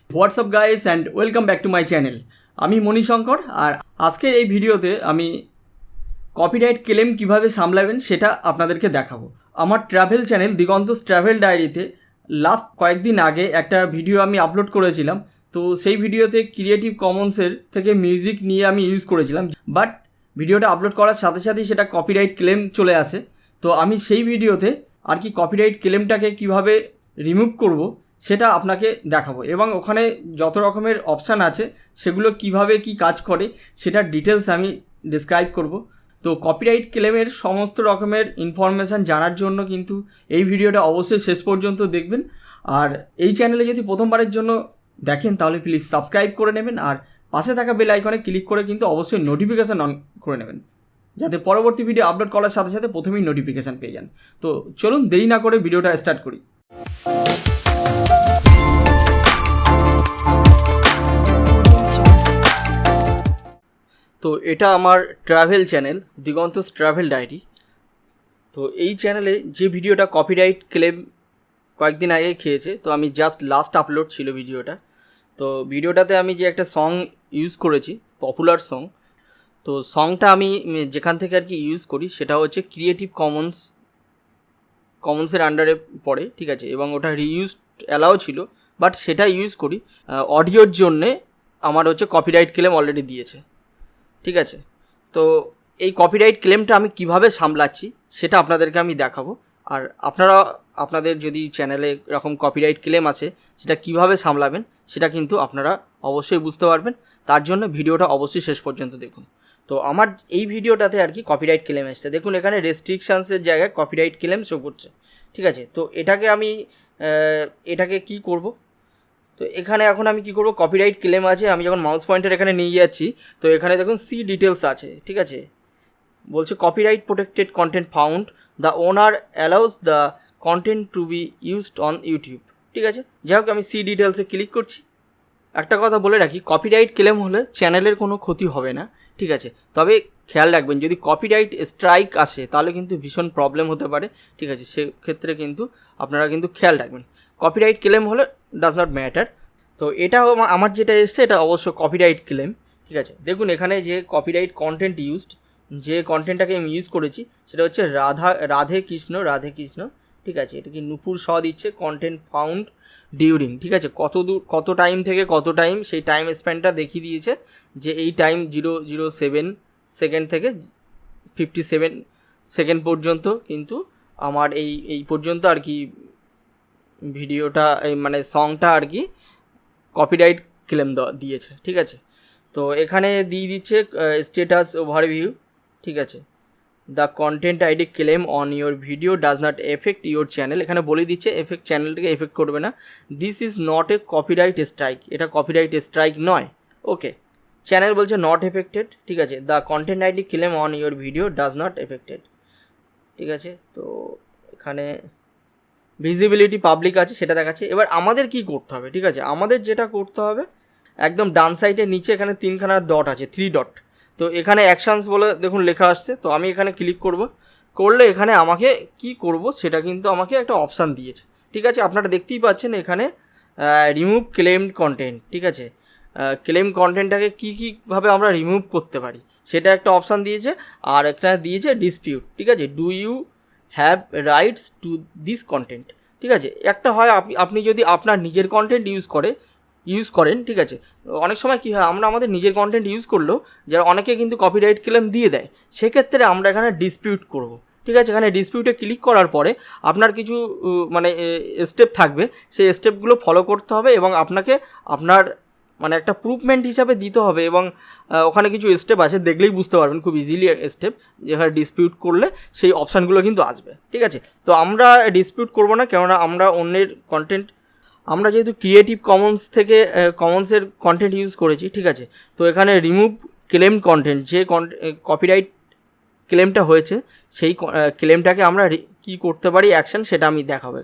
WhatsApp guys and welcome back to my channel. আমি মণিশঙ্কর, আর আজকের এই ভিডিওতে আমি কপিরাইট ক্লেম কিভাবে সামলাবেন সেটা আপনাদেরকে দেখাবো। আমার ট্রাভেল চ্যানেল দিগন্তস ট্রাভেল ডায়েরিতে লাস্ট কয়েকদিন আগে একটা ভিডিও আমি আপলোড করেছিলাম। তো সেই ভিডিওতে ক্রিয়েটিভ কমন্সের থেকে মিউজিক নিয়ে আমি ইউজ করেছিলাম, বাট ভিডিওটা আপলোড করার সাথে সাথেই সেটা কপিরাইট ক্লেম চলে আসে। তো আমি সেই ভিডিওতে আর কি কপিরাইট ক্লেমটাকে কিভাবে রিমুভ করব সেটা আপনাকে দেখাবো, এবং ওখানে যত রকমের অপশান আছে সেগুলো কিভাবে কি কাজ করে সেটার ডিটেলস আমি ডিসক্রাইব করব। তো কপিরাইট ক্লেমের সমস্ত রকমের ইনফরমেশান জানার জন্য কিন্তু এই ভিডিওটা অবশ্যই শেষ পর্যন্ত দেখবেন। আর এই চ্যানেলে যদি প্রথমবারের জন্য দেখেন তাহলে প্লিজ সাবস্ক্রাইব করে নেবেন, আর পাশে থাকা বেল আইকনে ক্লিক করে কিন্তু অবশ্যই নোটিফিকেশান অন করে নেবেন, যাতে পরবর্তী ভিডিও আপলোড করার সাথে সাথে প্রথমেই নোটিফিকেশান পেয়ে যান। তো চলুন দেরি না করে ভিডিওটা স্টার্ট করি। তো এটা আমার ট্রাভেল চ্যানেল দিগন্তস ট্রাভেল ডায়েরি। তো এই চ্যানেলে যে ভিডিওটা কপিরাইট ক্লেম কয়েকদিন আগে খেয়েছে, তো আমি জাস্ট লাস্ট আপলোড ছিল ভিডিওটা। তো ভিডিওটাতে আমি যে একটা সং ইউজ করেছি, পপুলার সং, তো সংটা আমি যেখান থেকে আর কি ইউজ করি সেটা হচ্ছে ক্রিয়েটিভ কমন্সের আন্ডারে পড়ে, ঠিক আছে, এবং ওটা রিইউজ অ্যালাও ছিল, বাট সেটা ইউজ করি অডিওর জন্যে। আমার হচ্ছে কপিরাইট ক্লেম অলরেডি দিয়েছে, ঠিক আছে। তো এই কপিরাইট ক্লেমটা আমি কিভাবে সামলাচ্ছি সেটা আপনাদেরকে আমি দেখাবো। আর আপনাদের যদি চ্যানেলে এরকম কপিরাইট ক্লেম আছে সেটা কিভাবে সামলাবেন সেটা কিন্তু আপনারা অবশ্যই বুঝতে পারবেন। তার জন্য ভিডিওটা অবশ্যই শেষ পর্যন্ত দেখুন। তো আমার এই ভিডিওটাতে আর কি কপিরাইট ক্লেম এসছে, দেখুন এখানে রেস্ট্রিকশানসের জায়গায় কপিরাইট ক্লেম শো করছে, ঠিক আছে। তো এটাকে কি করব, তো এখানে এখন আমি কি করব, কপিরাইট ক্লেম আছে, আমি যখন মাউস পয়েন্টার এখানে নিয়ে যাচ্ছি তো এখানে দেখুন সি ডিটেলস আছে, ঠিক আছে। বলছে copyright protected content found, the owner allows the content two be used on YouTube, ঠিক আছে। যাই হোক, আমি সি ডিটেলসে ক্লিক করছি। একটা কথা বলে রাখি, কপিরাইট ক্লেম হলে চ্যানেলের কোনো ক্ষতি হবে না, ঠিক আছে। তবে খেয়াল রাখবেন, যদি কপিরাইট স্ট্রাইক আসে তাহলে কিন্তু ভীষণ প্রবলেম হতে পারে, ঠিক আছে। সেক্ষেত্রে কিন্তু আপনারা কিন্তু খেয়াল রাখবেন। কপিরাইট ক্লেম হলে ডাজ নট ম্যাটার। তো এটা আমার যেটা এসছে এটা অবশ্য কপিরাইট ক্লেম, ঠিক আছে। দেখুন এখানে যে কপিরাইট কন্টেন্ট ইউজড, যে কন্টেন্টটাকে আমি ইউজ করেছি সেটা হচ্ছে রাধে কৃষ্ণ, ঠিক আছে। এটা কি নুপুর স দিচ্ছে, কন্টেন্ট ফাউন্ড ডিউরিং, ঠিক আছে। কত টাইম থেকে কত টাইম সেই টাইম স্প্যানটা দেখিয়ে দিয়েছে, যে এই টাইম 007 সেকেন্ড থেকে 57 সেকেন্ড পর্যন্ত কিন্তু আমার এই পর্যন্ত আর কি ভিডিওটা মানে সংটা আর কি কপিরাইট ক্লেম দিয়েছে, ঠিক আছে। তো এখানে দিয়ে দিচ্ছে স্ট্যাটাস ওভারভিউ, ঠিক আছে। The content ID claim on your video does not effect your channel, এখানে বলে দিচ্ছে চ্যানেলটাকে এফেক্ট করবে না। This is not a copyright strike, এটা কপিরাইট স্ট্রাইক নয়, ওকে। চ্যানেল বলছে নট এফেক্টেড, ঠিক আছে। The content ID claim on your video does not affected, ঠিক আছে। তো এখানে ভিজিবিলিটি পাবলিক আছে সেটা দেখাচ্ছে। এবার আমাদের কি করতে হবে, ঠিক আছে। আমাদের যেটা করতে হবে, একদম ডান সাইডে নিচে এখানে 3খানা ডট আছে, 3 ডট। তো এখানে অ্যাকশানস বলে দেখুন লেখা আসছে, তো আমি এখানে ক্লিক করলে এখানে আমাকে কি করব সেটা কিন্তু আমাকে একটা অপশান দিয়েছে, ঠিক আছে। আপনারা দেখতেই পাচ্ছেন এখানে রিমুভ ক্লেমড কন্টেন্ট, ঠিক আছে। ক্লেম কন্টেন্টটাকে কীভাবে আমরা রিমুভ করতে পারি সেটা একটা অপশান দিয়েছে, আর একটা দিয়েছে ডিসপিউট, ঠিক আছে। Do you have rights to this content, ঠিক আছে। একটা হয় আপনি যদি আপনার নিজের কন্টেন্ট ইউজ করেন, ঠিক আছে। অনেক সময় কী হয়, আমরা আমাদের নিজের কন্টেন্ট ইউজ করলেও যারা অনেকে কিন্তু কপিরাইট ক্লেম দিয়ে দেয়, সেক্ষেত্রে আমরা এখানে ডিসপিউট করব, ঠিক আছে। এখানে ডিসপিউটে ক্লিক করার পরে আপনার কিছু মানে স্টেপ থাকবে, সেই স্টেপগুলো ফলো করতে হবে, এবং আপনার মানে একটা প্রুভমেন্ট হিসাবে দিতে হবে, এবং ওখানে কিছু স্টেপ আছে, দেখলেই বুঝতে পারবেন খুব ইজিলি স্টেপ, যেখানে ডিসপিউট করলে সেই অপশানগুলো কিন্তু আসবে, ঠিক আছে। তো আমরা ডিসপিউট করব না, কেননা আমরা অন্যের কন্টেন্ট, আমরা যেহেতু ক্রিয়েটিভ কমন্সের কন্টেন্ট ইউজ করেছি, ঠিক আছে। তো এখানে রিমুভ ক্লেম কন্টেন্ট, যে কপিরাইট ক্লেমটা হয়েছে সেই ক্লেমটাকে আমরা কি করতে পারি অ্যাকশন, সেটা আমি দেখাবো।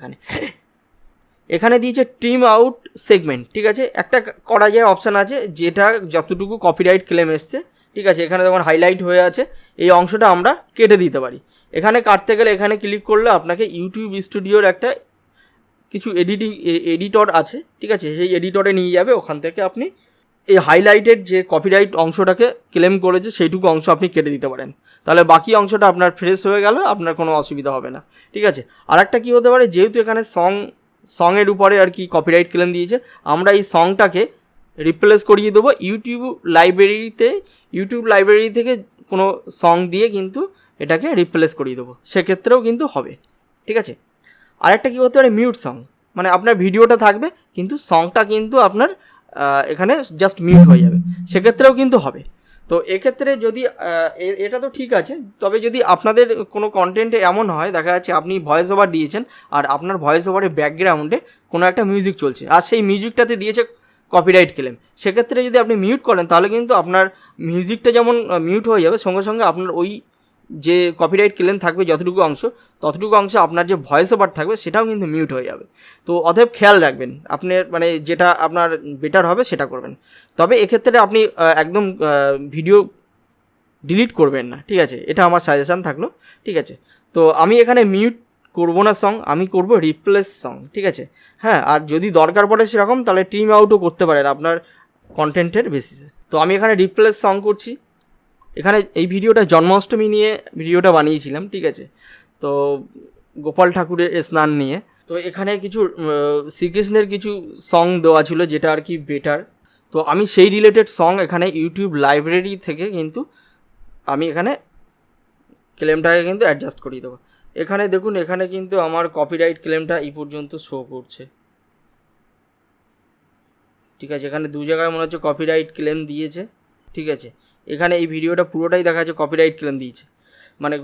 এখানে দিয়েছে ট্রিম আউট সেগমেন্ট, ঠিক আছে। একটা করা যায় অপশান আছে, যেটা যতটুকু কপিরাইট ক্লেম এসছে, ঠিক আছে, এখানে যখন হাইলাইট হয়ে আছে এই অংশটা আমরা কেটে দিতে পারি। এখানে কাটতে গেলে এখানে ক্লিক করলে আপনাকে ইউটিউব স্টুডিওর একটা কিছু এডিটর আছে, ঠিক আছে, সেই এডিটরে নিয়ে যাবে, ওখান থেকে আপনি এই হাইলাইটেড যে কপিরাইট অংশটাকে ক্লেম করেছে সেইটুকু অংশ আপনি কেটে দিতে পারেন, তাহলে বাকি অংশটা আপনার ফ্রেশ হয়ে গেল, আপনার কোনো অসুবিধা হবে না, ঠিক আছে। আর একটা কী হতে পারে, যেহেতু এখানে সঙের উপরে আর কি কপিরাইট ক্লেম দিয়েছে, আমরা এই সংটাকে রিপ্লেস করিয়ে দেবো ইউটিউব লাইব্রেরি থেকে কোনো সং দিয়ে কিন্তু এটাকে রিপ্লেস করিয়ে দেবো, সেক্ষেত্রেও কিন্তু হবে, ঠিক আছে। আরেকটা কী হতে পারে, মিউট সং, মানে আপনার ভিডিওটা থাকবে কিন্তু সংটা কিন্তু আপনার এখানে জাস্ট মিউট হয়ে যাবে, সেক্ষেত্রেও কিন্তু হবে। তো এক্ষেত্রে যদি এটা তো ঠিক আছে, তবে যদি আপনাদের কোনো কন্টেন্টে এমন হয়, দেখা যাচ্ছে আপনি ভয়েস ওভার দিয়েছেন আর আপনার ভয়েস ওভারের ব্যাকগ্রাউন্ডে কোনো একটা মিউজিক চলছে আর সেই মিউজিকটাতে দিয়েছে কপিরাইট ক্লেম, সেক্ষেত্রে যদি আপনি মিউট করেন তাহলে কিন্তু আপনার মিউজিকটা যেমন মিউট হয়ে যাবে, সঙ্গে সঙ্গে আপনার ওই যে কপিরাইট ক্লেম থাকবে যতটুকু অংশ, ততটুকু অংশে আপনার যে ভয়েস ওভার থাকবে সেটাও কিন্তু মিউট হয়ে যাবে। তো অতএব খেয়াল রাখবেন, আপনার মানে যেটা আপনার বেটার হবে সেটা করবেন। তবে এক্ষেত্রে আপনি একদম ভিডিও ডিলিট করবেন না, ঠিক আছে, এটা আমার সাজেশান থাকলো, ঠিক আছে। তো আমি এখানে মিউট করবো না সং, আমি করব রিপ্লেস সং, ঠিক আছে। হ্যাঁ, আর যদি দরকার পড়ে সেরকম তাহলে ট্রিম আউটও করতে পারেন আপনার কন্টেন্টের বেসিসে। তো আমি এখানে রিপ্লেস সং করছি। এখানে এই ভিডিওটা জন্মাষ্টমী নিয়ে ভিডিওটা বানিয়েছিলাম, ঠিক আছে, তো গোপাল ঠাকুরের স্নান নিয়ে। তো এখানে কিছু শ্রীকৃষ্ণের কিছু সং দেওয়া ছিল যেটা আর কি বেটার, তো আমি সেই রিলেটেড সং এখানে ইউটিউব লাইব্রেরি থেকে কিন্তু আমি এখানে ক্লেমটাকে কিন্তু অ্যাডজাস্ট করিয়ে দেবো। এখানে দেখুন, এখানে কিন্তু আমার কপিরাইট ক্লেমটা এই পর্যন্ত শো করছে, ঠিক আছে। এখানে দু জায়গায় মনে হচ্ছে কপিরাইট ক্লেম দিয়েছে, ঠিক আছে। এখানে এই ভিডিওটা পুরোটাই দেখা যাচ্ছে কপিরাইট ক্লেম দিয়েছে, মানে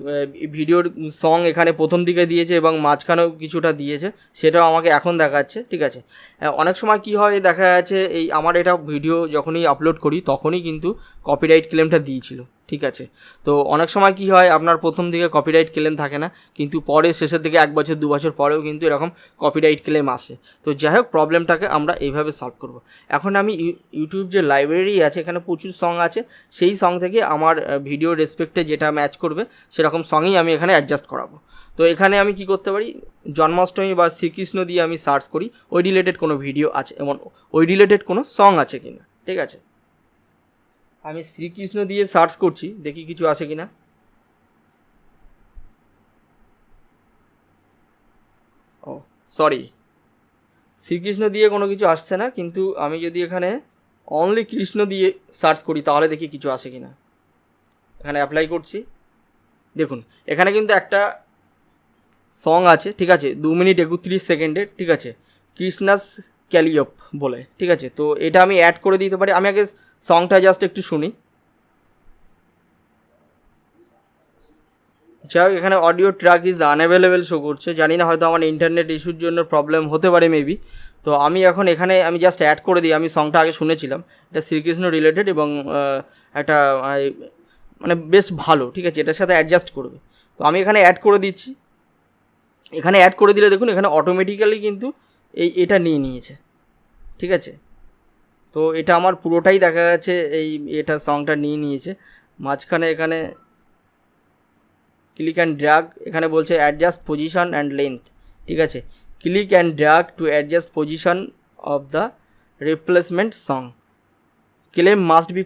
ভিডিওর সং এখানে প্রথম দিকে দিয়েছে এবং মাঝখানেও কিছুটা দিয়েছে, সেটাও আমাকে এখন দেখাচ্ছে, ঠিক আছে। অনেক সময় কি হয় দেখা যাচ্ছে, এই আমার এটা ভিডিও যখনই আপলোড করি তখনই কিন্তু কপিরাইট ক্লেমটা দিয়েছিল, ঠিক আছে। তো অনেক সময় কি হয়, আপনার প্রথম দিকে কপিরাইট ক্লেম থাকে না, কিন্তু পরে শেষের দিকে 1 বছর 2 বছর পরেও কিন্তু এরকম কপিরাইট ক্লেম আসে। তো যাই হোক, প্রবলেমটাকে আমরা এইভাবে সলভ করব। এখন আমি ইউটিউব যে লাইব্রেরি আছে, এখানে প্রচুর সং আছে, সেই সং থেকে আমার ভিডিও রেসপেক্টে যেটা ম্যাচ করবে সেরকম সঙই আমি এখানে অ্যাডজাস্ট করাবো। তো এখানে আমি কি করতে পারি, জন্মাষ্টমী বা শ্রীকৃষ্ণ দিয়ে আমি সার্চ করি ওই রিলেটেড কোনো ভিডিও আছে এবং ওই রিলেটেড কোনো সং আছে কিনা, ঠিক আছে। আমি শ্রীকৃষ্ণ দিয়ে সার্চ করছি, দেখি কিছু আসে কিনা। ও সরি, শ্রীকৃষ্ণ দিয়ে কোনো কিছু আসছে না, কিন্তু আমি যদি এখানে অনলি কৃষ্ণ দিয়ে সার্চ করি তাহলে দেখি কিছু আসে কিনা। এখানে অ্যাপ্লাই করছি, দেখুন এখানে কিন্তু একটা সং আছে, ঠিক আছে, 2 মিনিট 31 সেকেন্ডের, ঠিক আছে, কৃষ্ণাস ক্যালিওপ বলে, ঠিক আছে। তো এটা আমি অ্যাড করে দিতে পারি। আমি আগে সংটা জাস্ট একটু শুনি। যাই হোক, এখানে audio track is unavailable show করছে, জানি না, হয়তো আমার ইন্টারনেট ইস্যুর জন্য প্রবলেম হতে পারে মেবি। তো আমি এখন এখানে আমি জাস্ট অ্যাড করে দিই, আমি সংটা আগে শুনেছিলাম, এটা শ্রীকৃষ্ণ রিলেটেড এবং একটা মানে বেশ ভালো, ঠিক আছে, এটার সাথে অ্যাডজাস্ট করবে। তো আমি এখানে অ্যাড করে দিচ্ছি। এখানে অ্যাড করে দিলে দেখুন এখানে অটোমেটিক্যালি কিন্তু এটা নিয়ে নিয়েছে, ঠিক আছে। তো এটা আমার পুরোটাই দেখা যাচ্ছে এটা সংটা নিয়ে নিয়েছে। মাঝখানে এখানে ক্লিক অ্যান্ড ড্র্যাগ, এখানে বলছে অ্যাডজাস্ট পজিশন অ্যান্ড লেন্থ, ঠিক আছে, click and drag to adjust position of the replacement song, claim must be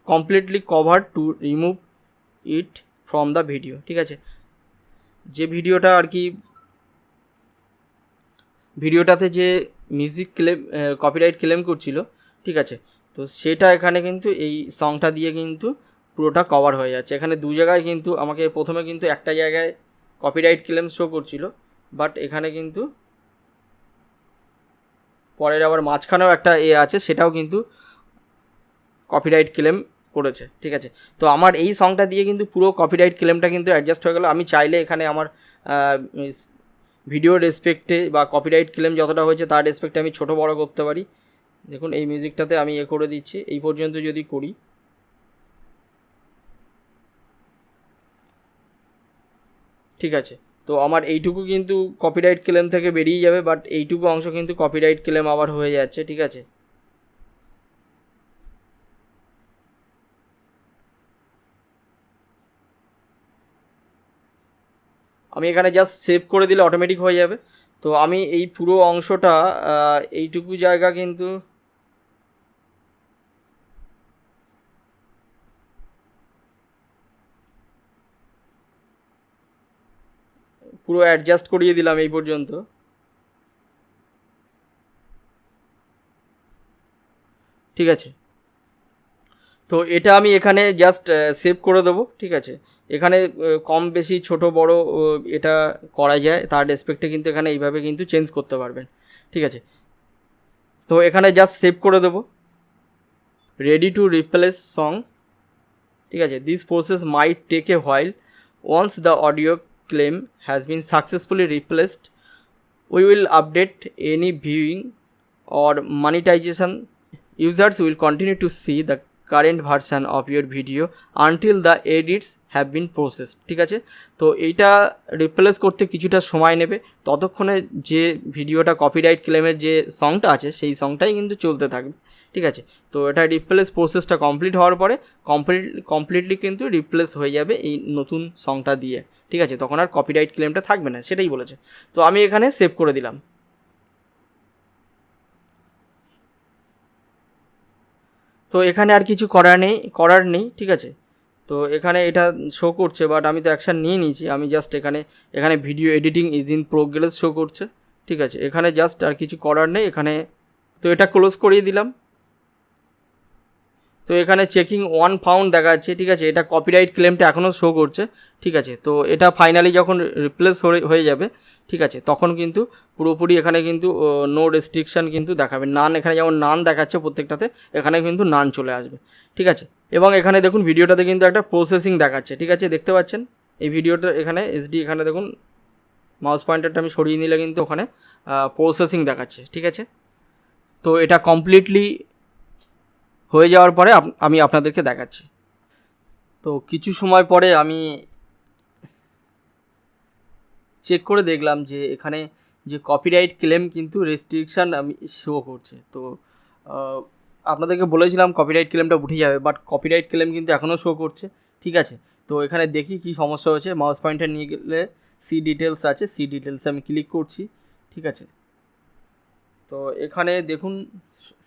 completely covered to remove it from the video, ঠিক আছে। যে ভিডিওটা আর কি, ভিডিওটাতে যে মিউজিক ক্লেম কপিরাইট ক্লেম করছিল, ঠিক আছে, তো সেটা এখানে কিন্তু এই সংটা দিয়ে কিন্তু পুরোটা কভার হয়ে যাচ্ছে। এখানে দু জায়গায় কিন্তু আমাকে প্রথমে কিন্তু একটা জায়গায় কপিরাইট ক্লেম শো করছিল, বাট এখানে কিন্তু পরের আবার মাঝখানেও একটা আছে, সেটাও কিন্তু কপিরাইট ক্লেম করেছে, ঠিক আছে। তো আমার এই সংটা দিয়ে কিন্তু পুরো কপিরাইট ক্লেমটা কিন্তু অ্যাডজাস্ট হয়ে গেল। আমি চাইলে এখানে আমার ভিডিও রেসপেক্টে বা কপিরাইট ক্লেম যতটা হয়েছে তার রেসপেক্টে আমি ছোটো বড়ো করতে পারি। দেখুন এই মিউজিকটাতে আমি করে দিচ্ছি, এই পর্যন্ত যদি করি, ঠিক আছে, তো আমার এইটুকু কিন্তু কপিরাইট ক্লেম থেকে বেরিয়ে যাবে, বাট এইটুকু অংশ কিন্তু কপিরাইট ক্লেম আবার হয়ে যাচ্ছে, ঠিক আছে। আমি এখানে জাস্ট সেভ করে দিলে অটোমেটিক হয়ে যাবে। তো আমি এই পুরো অংশটা এইটুকু জায়গা কিন্তু পুরো অ্যাডজাস্ট করিয়ে দিলাম এই পর্যন্ত। ঠিক আছে, তো এটা আমি এখানে জাস্ট সেভ করে দেবো। ঠিক আছে, এখানে কম বেশি ছোট বড় এটা করা যায়, তার রেসপেক্টে কিন্তু এখানে এইভাবে কিন্তু চেঞ্জ করতে পারবেন। ঠিক আছে, তো এখানে জাস্ট সেভ করে দেবো, রেডি টু রিপ্লেস সং। ঠিক আছে, this process might take a while, once the audio claim has been successfully replaced we will update any viewing or monetization. Users will continue to see the current version of your video until the edits have been processed. ঠিক আছে, তো এইটা replace করতে কিছুটা সময় নেবে, ততক্ষণে যে ভিডিওটা কপিরাইট ক্লেমের যে সংটা আছে সেই সংটাই কিন্তু চলতে থাকবে। ঠিক আছে, তো এটা রিপ্লেস প্রসেসটা কমপ্লিট হওয়ার পরে কমপ্লিটলি কিন্তু রিপ্লেস হয়ে যাবে এই নতুন সংটা দিয়ে। ঠিক আছে, তখন আর কপিরাইট ক্লেমটা থাকবে না, সেটাই বলেছে। তো আমি এখানে সেভ করে দিলাম। তো এখানে আর কিছু করার নেই। ঠিক আছে, তো এখানে এটা শো করছে, বাট আমি তো অ্যাকশান নিয়ে নিয়েছি। আমি জাস্ট এখানে video editing is in progress show করছে। ঠিক আছে, এখানে জাস্ট আর কিছু করার নেই এখানে। তো এটা ক্লোজ করিয়ে দিলাম। তো এখানে চেকিং 1 পাউন্ড দেখাচ্ছে। ঠিক আছে, এটা কপিরাইট ক্লেমটা এখনও শো করছে। ঠিক আছে, তো এটা ফাইনালি যখন রিপ্লেস হয়ে যাবে, ঠিক আছে, তখন কিন্তু পুরোপুরি এখানে কিন্তু নো রেস্ট্রিকশান কিন্তু দেখাবে। নান, এখানে যেমন নান দেখাচ্ছে প্রত্যেকটাতে, এখানে কিন্তু নান চলে আসবে। ঠিক আছে, এবং এখানে দেখুন ভিডিওটাতে কিন্তু একটা প্রসেসিং দেখাচ্ছে। ঠিক আছে, দেখতে পাচ্ছেন এই ভিডিওটা এখানে এসডি, এখানে দেখুন মাউস পয়েন্টারটা আমি সরিয়ে নিলে কিন্তু ওখানে প্রসেসিং দেখাচ্ছে। ঠিক আছে, তো এটা কমপ্লিটলি হয়ে যাওয়ার পরে আমি আপনাদেরকে দেখাচ্ছি। তো কিছু সময় পরে আমি চেক করে দেখলাম যে এখানে যে কপিরাইট ক্লেম কিন্তু রেস্ট্রিকশান আমি শো করছে। তো আপনাদেরকে বলেছিলাম কপিরাইট ক্লেমটা উঠে যাবে, বাট কপিরাইট ক্লেম কিন্তু এখনও শো করছে। ঠিক আছে, তো এখানে দেখি কি সমস্যা হয়েছে। মাউস পয়েন্টার নিয়ে গেলে সি ডিটেলস আছে, সি ডিটেলসে আমি ক্লিক করছি। ঠিক আছে, তো এখানে দেখুন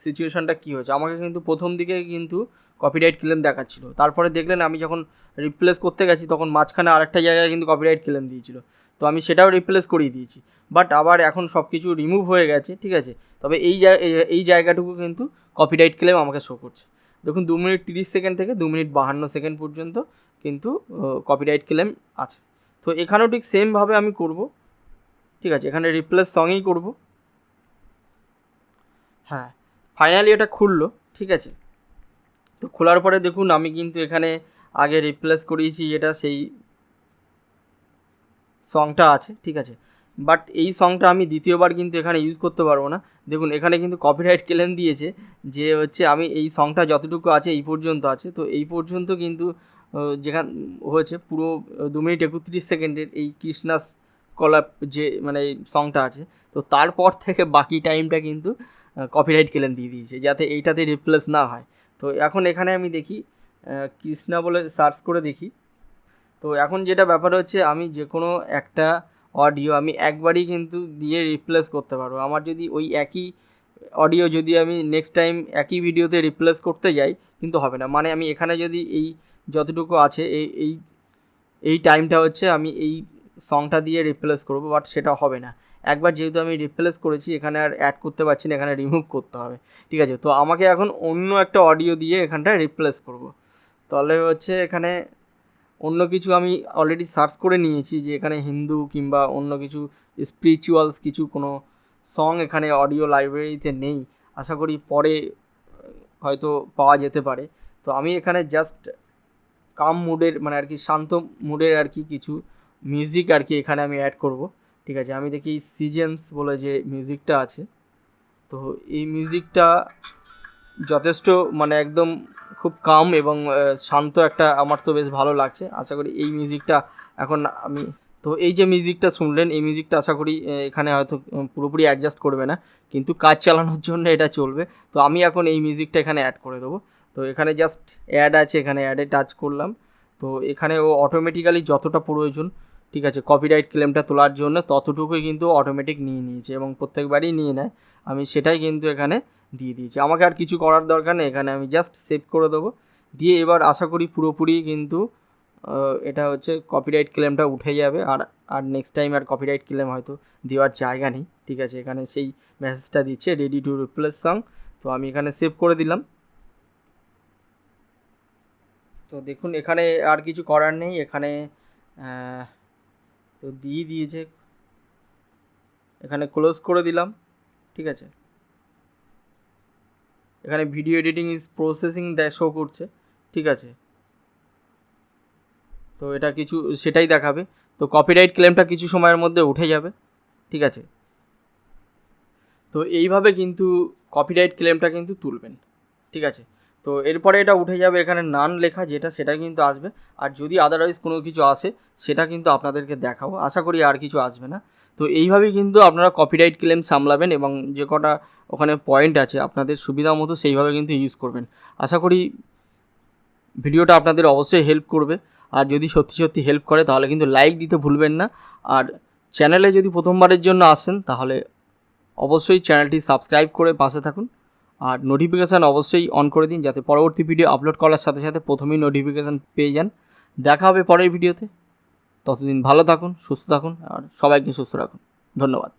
সিচুয়েশানটা কী হয়েছে। আমাকে কিন্তু প্রথম দিকে কিন্তু কপিরাইট ক্লেম দেখাচ্ছিল, তারপরে দেখলেন আমি যখন রিপ্লেস করতে গেছি তখন মাঝখানে আরেকটা জায়গায় কিন্তু কপিরাইট ক্লেম দিয়েছিল, তো আমি সেটাও রিপ্লেস করিয়ে দিয়েছি। বাট আবার এখন সব কিছু রিমুভ হয়ে গেছে। ঠিক আছে, তবে এই জায়গাটুকু কিন্তু কপিরাইট ক্লেম আমাকে শো করছে। দেখুন 2 মিনিট 30 সেকেন্ড থেকে 2 মিনিট 52 সেকেন্ড পর্যন্ত কিন্তু কপিরাইট ক্লেম আছে। তো এখানেও ঠিক সেমভাবে আমি করব। ঠিক আছে, এখানে রিপ্লেস সঙেই করব। হ্যাঁ, ফাইনালি এটা খুললো। ঠিক আছে, তো খোলার পরে দেখুন আমি কিন্তু এখানে আগে রিপ্লেস করিয়েছি, এটা সেই সংটা আছে। ঠিক আছে, বাট এই সংটা আমি দ্বিতীয়বার কিন্তু এখানে ইউজ করতে পারবো না। দেখুন এখানে কিন্তু কপিরাইট ক্লেম দিয়েছে যে হচ্ছে আমি এই সংটা যতটুকু আছে এই পর্যন্ত আছে, তো এই পর্যন্ত কিন্তু যেখানে হয়েছে পুরো 2 মিনিট 31 সেকেন্ডের এই কৃষ্ণাস কলাপ যে মানে সংটা আছে, তো তারপর থেকে বাকি টাইমটা কিন্তু কপিরাইট ক্লেম দিয়ে দিয়েছে যাতে এইটাতে রিপ্লেস না হয়। তো এখন এখানে আমি দেখি কৃষ্ণা বলে সার্চ করে দেখি। তো এখন যেটা ব্যাপার হচ্ছে আমি যে কোনো একটা অডিও আমি একবারই কিন্তু দিয়ে রিপ্লেস করতে পারবো। আমার যদি ওই একই অডিও যদি আমি নেক্সট টাইম একই ভিডিওতে রিপ্লেস করতে যাই কিন্তু হবে না। মানে আমি এখানে যদি এই যতটুকু আছে এই টাইমটা হচ্ছে আমি এই সংটা দিয়ে রিপ্লেস করব, বাট সেটা হবে না। একবার যেহেতু আমি রিপ্লেস করেছি এখানে আর অ্যাড করতে পারছি না, এখানে রিমুভ করতে হবে। ঠিক আছে, তো আমাকে এখন অন্য একটা অডিও দিয়ে এখানটায় রিপ্লেস করব। তাহলে হচ্ছে এখানে অন্য কিছু আমি অলরেডি সার্চ করে নিয়েছি যে এখানে হিন্দু কিংবা অন্য কিছু স্পিরিচুয়ালস কিছু কোনো সং এখানে অডিও লাইব্রেরিতে নেই। আশা করি পরে হয়তো পাওয়া যেতে পারে। তো আমি এখানে জাস্ট কাম মুডের মানে আর কি শান্ত মুডের আর কি কিছু মিউজিক আর কি এখানে আমি অ্যাড করব। ঠিক আছে, আমি দেখি সিজেন্স বলে যে মিউজিকটা আছে, তো এই মিউজিকটা যথেষ্ট মানে একদম খুব কাম এবং শান্ত একটা, আমার তো বেশ ভালো লাগছে। আশা করি এই মিউজিকটা এখন আমি, তো এই যে মিউজিকটা শুনলেন এই মিউজিকটা আশা করি এখানে হয়তো পুরোপুরি অ্যাডজাস্ট করবে না, কিন্তু কাজ চালানোর জন্য এটা চলবে। তো আমি এখন এই মিউজিকটা এখানে অ্যাড করে দেবো। তো এখানে জাস্ট অ্যাড আছে, এখানে অ্যাডে টাচ করলাম। তো এখানে ও অটোমেটিক্যালি যতটা প্রয়োজন ঠিক আছে, কপিরাইট ক্লেমটা তোলার জন্য ততটুকুই কিন্তু অটোমেটিক নিয়ে নিয়েছে এবং প্রত্যেকবারই নিয়ে নেয়। আমি সেটাই কিন্তু এখানে দিয়ে দিয়েছি, আমাকে আর কিছু করার দরকার নেই, এখানে আমি জাস্ট সেভ করে দেবো। দিয়ে এবার আশা করি পুরোপুরি কিন্তু এটা হচ্ছে কপিরাইট ক্লেমটা উঠে যাবে। আর আর নেক্সট টাইম আর কপিরাইট ক্লেম হয়তো দেওয়ার জায়গা নেই। ঠিক আছে, এখানে সেই মেসেজটা দিচ্ছে রেডি টু রিপ্লেস সং। তো আমি এখানে সেভ করে দিলাম। তো দেখুন এখানে আর কিছু করার নেই, এখানে তো দিয়ে দিয়েছে, এখানে ক্লোজ করে দিলাম। ঠিক আছে, এখানে video editing is processing show করছে। ঠিক আছে, তো এটা কিছু সেটাই দেখাবে। তো কপিরাইট ক্লেমটা কিছু সময়ের মধ্যে উঠে যাবে। ঠিক আছে, তো এইভাবে কিন্তু কপিরাইট ক্লেমটা কিন্তু তুলবেন। ঠিক আছে, তো এরপরে এটা উঠে যাবে, এখানে নান লেখা যেটা সেটা কিন্তু আসবে। আর যদি আদারওয়াইজ কোনো কিছু আসে সেটা কিন্তু আপনাদেরকে দেখাবো, আশা করি আর কিছু আসবে না। তো এইভাবেই কিন্তু আপনারা কপিরাইট ক্লেম সামলাবেন এবং যে কটা ওখানে পয়েন্ট আছে আপনাদের সুবিধা মতো সেইভাবে কিন্তু ইউজ করবেন। আশা করি ভিডিওটা আপনাদের অবশ্যই হেল্প করবে। আর যদি সত্যি সত্যি হেল্প করে তাহলে কিন্তু লাইক দিতে ভুলবেন না। আর চ্যানেলে যদি প্রথমবারের জন্য আসেন তাহলে অবশ্যই চ্যানেলটি সাবস্ক্রাইব করে পাশে থাকুন। আর নোটিফিকেশান অবশ্যই অন করে দিন যাতে পরবর্তী ভিডিও আপলোড করার সাথে সাথে প্রথমেই নোটিফিকেশান পেয়ে যান। দেখা হবে পরের ভিডিওতে, ততদিন ভালো থাকুন, সুস্থ থাকুন আর সবাইকে সুস্থ রাখুন। ধন্যবাদ।